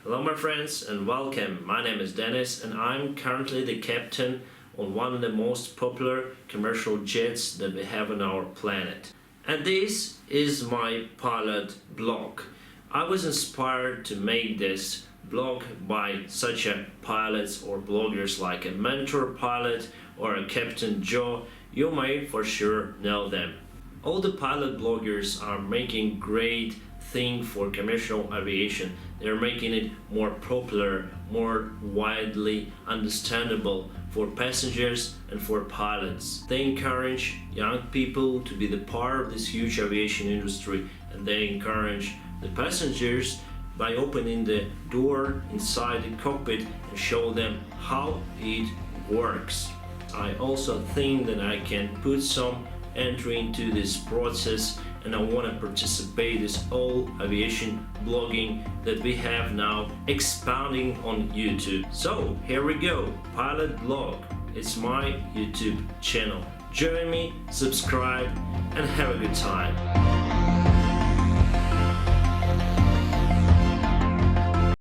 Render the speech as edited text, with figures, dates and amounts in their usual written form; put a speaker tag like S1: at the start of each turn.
S1: Hello my friends and welcome. My name is Dennis and I'm currently the captain on one of the most popular commercial jets that we have on our planet. And this is my pilot blog. I was inspired to make this blog by such a pilots or bloggers like a mentor pilot or a Captain Joe. You may for sure know them. All the pilot bloggers are making great thing for commercial aviation. They're making it more popular, more widely understandable for passengers and for pilots. They encourage young people to be the part of this huge aviation industry, and they encourage the passengers by opening the door inside the cockpit and show them how it works. I also think that I can put some entry into this process, and I want to participate in this whole aviation blogging that we have now expanding on YouTube. So here we go, Pilot Blog. It's my YouTube channel. Join me, subscribe, and have a good time.